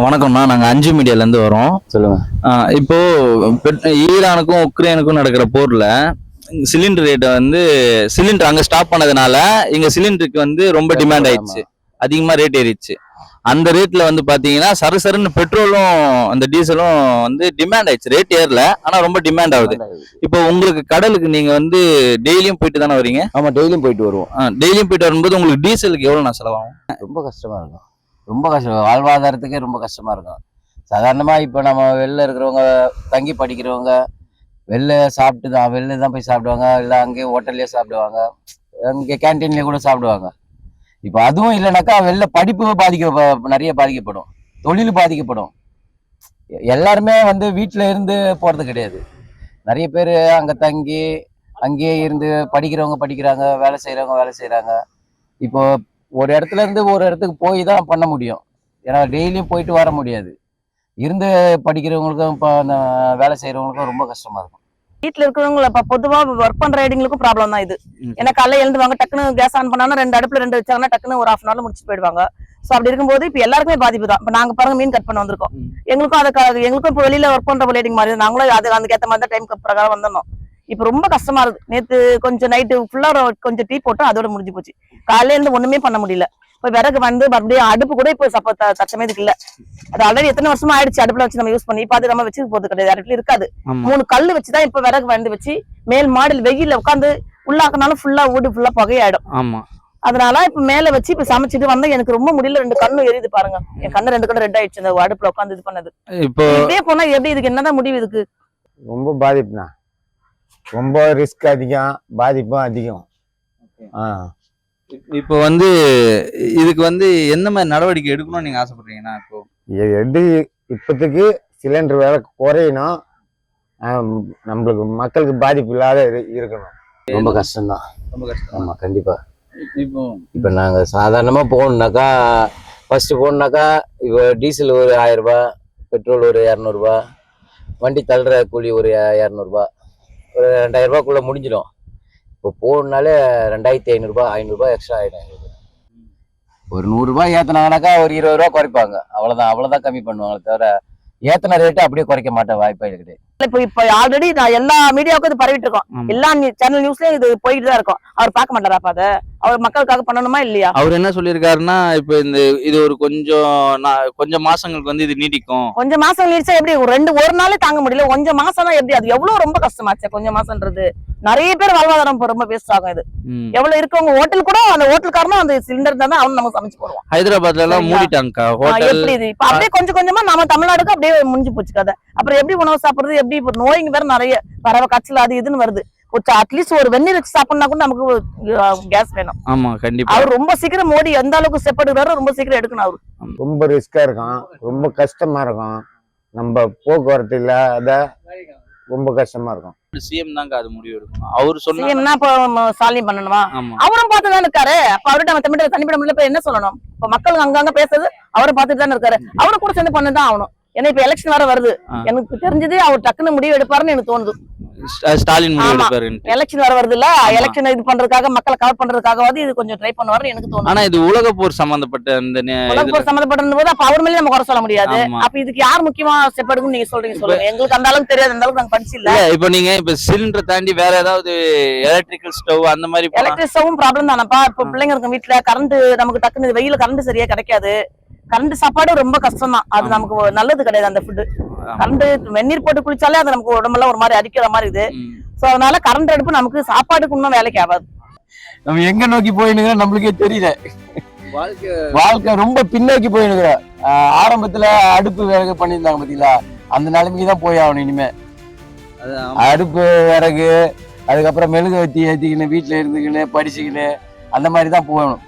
வணக்கம்ண்ணா, நாங்கள் 5 மீடியாலேருந்து வரோம். சொல்லுங்க. இப்போ ஈரானுக்கும் உக்ரைனுக்கும் நடக்கிற போர்ல சிலிண்டர் ரேட்டை சிலிண்டர் அங்கே ஸ்டாப் பண்ணதுனால இங்கே சிலிண்டருக்கு ரொம்ப டிமாண்ட் ஆயிடுச்சு, அதிகமாக ரேட் ஏறிடுச்சு. அந்த ரேட்ல பாத்தீங்கன்னா சரசரன்னு பெட்ரோலும் அந்த டீசலும் டிமாண்ட் ஆயிடுச்சு. ரேட் ஏறல, ஆனா ரொம்ப டிமாண்ட் ஆகுது. இப்போ உங்களுக்கு கடலுக்கு நீங்க டெய்லியும் போயிட்டு தானே வரீங்க? ஆமா, டெய்லியும் போயிட்டு வருவோம். டெய்லியும் போயிட்டு வரும்போது உங்களுக்கு டீசலுக்கு எவ்வளவு செலவாகும்? ரொம்ப கஷ்டமா இருக்கும், ரொம்ப கஷ்டம். வாழ்வாதாரத்துக்கே ரொம்ப கஷ்டமா இருக்கும். சாதாரணமா இப்போ நம்ம வெளில இருக்கிறவங்க, தங்கி படிக்கிறவங்க வெளில வெளில தான் போய் சாப்பிடுவாங்க, இல்லை அங்கேயே ஹோட்டல்லே சாப்பிடுவாங்க, அங்கே கேன்டீன்லேயே கூட சாப்பிடுவாங்க. இப்போ அதுவும் இல்லைனாக்கா வெளில படிப்பு நிறைய பாதிக்கப்படும், தொழில் பாதிக்கப்படும். எல்லாருமே வீட்டில் இருந்து போகிறது கிடையாது. நிறைய பேர் அங்கே தங்கி அங்கேயே இருந்து படிக்கிறவங்க படிக்கிறாங்க, வேலை செய்கிறவங்க வேலை செய்கிறாங்க. இப்போ ஒரு இடத்துல இருந்து ஒரு இடத்துக்கு போய் தான் பண்ண முடியும். ஏன்னா டெய்லியும் போயிட்டு வர முடியாது. இருந்து படிக்கிறவங்களுக்கும் இப்போ வேலை செய்கிறவங்களுக்கும் ரொம்ப கஷ்டமாக இருக்கும். வீட்டுல இருக்கிறவங்க இப்ப பொதுவா ஒர்க் பண்ற ஐடிங்களுக்கும் ப்ராப்ளம் தான் இது. ஏன்னா காலையில எழுந்துவாங்க, டக்குனு கேஸ் ஆன் பண்ணாலும் 2 அடுப்புல 2 வச்சாங்கன்னா டக்குனு ஒரு 1/2 முடிச்சுட்டு போயிடுவாங்க. சோ அப்படி இருக்கும்போது இப்ப எல்லாருக்குமே பாதிப்பு தான். இப்ப நாங்க பாருங்க மீன் கட் பண்ண வந்திருக்கோம், எங்களுக்கும் இப்ப வெளியில ஒர்க் பண்ற லேடிங் மாதிரி நாங்களும் அதுக்கு ஏத்த மாதிரி தான் டைம் பிரகாரம் வந்தோம். இப்ப ரொம்ப கஷ்டமா இருக்கு. நேத்து கொஞ்சம் நைட்டு ஃபுல்லா கொஞ்சம் டீ போட்டோம், அதோட முடிஞ்சு போச்சு. காலையில இருந்து ஒண்ணுமே பண்ண முடியல. இப்ப விறகு மறுபடியும் அடுப்பு கூட இப்ப தச்சமேதுக்கு இல்ல. அது ஆல்ரெடி எத்தனை வருஷமா ஆயிடுச்சு அடுப்புல வச்சு நம்ம யூஸ் பண்ணி. இப்ப அது நம்ம வச்சு போறது கிடையாது, அடுப்புல இருக்காது. 3 கல்லு வச்சுதான் இப்ப விறகு வச்சு மேல் மாடில் வெயில உட்காந்து உள்ளாக்குனாலும் ஃபுல்லா வீடு ஃபுல்லா புகையாயிடும். ஆமா, அதனால இப்ப மேல வச்சு இப்ப சமைச்சிட்டு வந்தா எனக்கு ரொம்ப முடியல. 2 கண்ணும் எரியுது பாருங்க, என் கண்ணு 2 கண்ணு ரெட் ஆயிடுச்சு இந்த அடுப்புல உட்காந்து இது பண்ணது. இப்போ இதே போனா எப்படி? இதுக்கு என்னதான் முடிவு? இதுக்கு ரொம்ப பாதிப்புண்ணா, ரொம்ப ரிஸ்க் அதிகம், பாதிப்பும் அதிகம். இப்போ இதுக்கு எந்த மாதிரி நடவடிக்கை எடுக்கணும்னு நீங்க ஆசைப்படுறீங்கன்னா? இப்போ இப்போதைக்கு சிலிண்டர் வேலை குறையணும், நம்மளுக்கு மக்களுக்கு பாதிப்பு இல்லாத இருக்கணும். ரொம்ப கஷ்டம்தான், ரொம்ப கஷ்டம். ஆமா, கண்டிப்பா. இப்போ நாங்க சாதாரணமா போகணுன்னாக்கா, ஃபர்ஸ்ட் போகணுன்னாக்கா இப்போ டீசல் ஒரு 1000 ரூபாய், பெட்ரோல் ஒரு 200 ரூபாய், வண்டி தள்ளுற கூலி ஒரு 200 ரூபாய், ஒரு 2000 ரூபாய்க்குள்ள முடிஞ்சிடும். இப்போ போகணுன்னாலே 2500 ரூபாய் 500 ரூபாய் எக்ஸ்ட்ரா ஆகிடும். ஒரு 100 ரூபாய் ஏற்றினாங்கனாக்கா ஒரு 20 ரூபா குறைப்பாங்க, அவ்வளோதான் கம்மி பண்ணுவாங்களே தவிர ஏத்தன ரேட்டு அப்படியே குறைக்க மாட்டேன், வாய்ப்பே கிடையாது. இப்ப ஆல்ரெடி நான் எல்லா மீடியாவுக்கும் இது பரவிட்டு இருக்கோம், எல்லா சேனல் நியூஸ்லயும் இது போயிட்டு தான் இருக்கும். அவர் பார்க்க மாட்டாரா? அத அவர் மக்களுக்காக பண்ணணுமா இல்லையா? அவர் என்ன சொல்லியிருக்காருன்னா, இப்ப இது ஒரு கொஞ்சம் மாசங்களுக்கு இது நீடிக்கும். கொஞ்சம் மாசம் நீடிச்சா எப்படி? ஒரு நாளே தாங்க முடியல, கொஞ்சம் மாசம் எப்படி? அது எவ்வளவு ரொம்ப கஷ்டமாச்சு கொஞ்சம் மாசம்ன்றது. நிறைய பேர் வாழ்வாதாரம் ரொம்ப வேஸ்ட் ஆகும். இது எவ்வளவு இருக்கவங்க ஹோட்டல் கூட, அந்த ஹோட்டல்காரனும் அந்த சிலிண்டர் தான் அவன் நம்ம சமைச்சு போடுவோம். ஹைதராபாத்ல எல்லாம் மூடிட்டாங்க ஹோட்டல். எப்படி இது இப்ப அப்படியே கொஞ்சம் கொஞ்சமா நம்ம தமிழ்நாடுக்கு அப்படியே முடிஞ்சு போச்சு கதை. அப்புறம் எப்படி உணவு சாப்பிடுறது? எப்படி இப்ப நோய்ங்க வேற நிறைய பறவை காய்ச்சல் அது இதுன்னு வருது. அட்லீஸ்ட் ஒரு வெந்நீர் வச்சு சாப்பிடனா கூட நமக்கு கேஸ் வேணும். ஆமா, கண்டிப்பா. அவர் ரொம்ப சீக்கிரம் மோடி எந்த அளவுக்கு ஸ்டெப் எடுக்கிறாரோ ரொம்ப சீக்கிரம் எடுக்கணும். அவரு ரொம்ப ரிஸ்கா இருக்கும், ரொம்ப கஷ்டமா இருக்கும். நம்ம போக்குவரத்து இல்ல, அத ரொம்ப கஷ்டமா இருக்கும். சிஎம் தாங்க அது முடிவு எடுக்கணும். அவர் சொன்னா இப்ப சாலியம் பண்ணணுமா? அவரும் பார்த்துதான் இருக்காரு. அப்ப அவர்கிட்ட நம்ம தமிழ்நாடு தனிப்பட முடியல என்ன சொல்லணும்? இப்ப மக்கள் அங்கங்க பேசுறது அவரும் பார்த்துட்டு தானே இருக்காரு. அவரும் கூட சேர்ந்து பண்ணதான் ஆகணும். ஏன்னா இப்ப எலெக்ஷன் வர வருது, எனக்கு தெரிஞ்சது அவர் டக்குன்னு முடிவு எடுப்பாருன்னு எனக்கு தோணுது. ஸ்டாலின் முடிவு எடுப்பாரு. எலெக்ஷன் வர வருது இல்ல, எலெக்ஷன் இது பண்றதுக்காக, மக்களை கவர் பண்றதுக்காகவாது இது கொஞ்சம் ட்ரை பண்ணுவாருன்னு எனக்கு தோணுது. ஆனா இது உலக போர் சம்பந்தப்பட்ட உலக போர் சம்பந்தப்பட்ட போது அப்ப அவர் மேலே நம்ம குறை சொல்ல முடியாது. அப்ப இதுக்கு யார் முக்கியமா ஸ்டெப் எடுக்கும் நீங்க சொல்லுங்க. எங்களுக்கு அந்த அளவுக்கு தெரியாது, அந்த அளவுக்கு நாங்க படிச்சு இல்ல. இப்ப நீங்க சிலிண்டர் தாண்டி வேற ஏதாவது எலக்ட்ரிக்கல் ஸ்டவ் அந்த மாதிரி? எலக்ட்ரிக் ஸ்டவும் ப்ராப்ளம் தானப்பா. இப்ப பிள்ளைங்க இருக்கும் வீட்டுல, கரண்ட் நமக்கு டக்குனு வெயில கரண்ட் சரியா கிடைக்காது. கரண்ட் சாப்பாடு ரொம்ப கஷ்டம் தான், அது நமக்கு நல்லது கிடையாது. அந்த ஃபுட்டு கரண்ட் வெந்நீர் போட்டு குளிச்சாலே அது நமக்கு உடம்பெல்லாம் ஒரு மாதிரி அடிக்கிற மாதிரி இது. சோ அதனால கரண்ட் அடுப்பு நமக்கு சாப்பாடுக்கு இன்னும் வேலைக்கு ஆகாது. நம்ம எங்க நோக்கி போயினுங்கிற நம்மளுக்கே தெரியல. வாழ்க்கை ரொம்ப பின்னோக்கி போயினுங்கிற. ஆரம்பத்துல அடுப்பு விறகு பண்ணியிருந்தாங்க பாத்தீங்களா, அந்த நிலைமைக்கு தான் போய் ஆகணும் இனிமே. அடுப்பு விறகு, அதுக்கப்புறம் மெழுகு வத்தி ஏத்திக்கின்னு வீட்டுல இருந்துக்கின்னு படிச்சுக்கின்னு அந்த மாதிரி தான் போகணும்.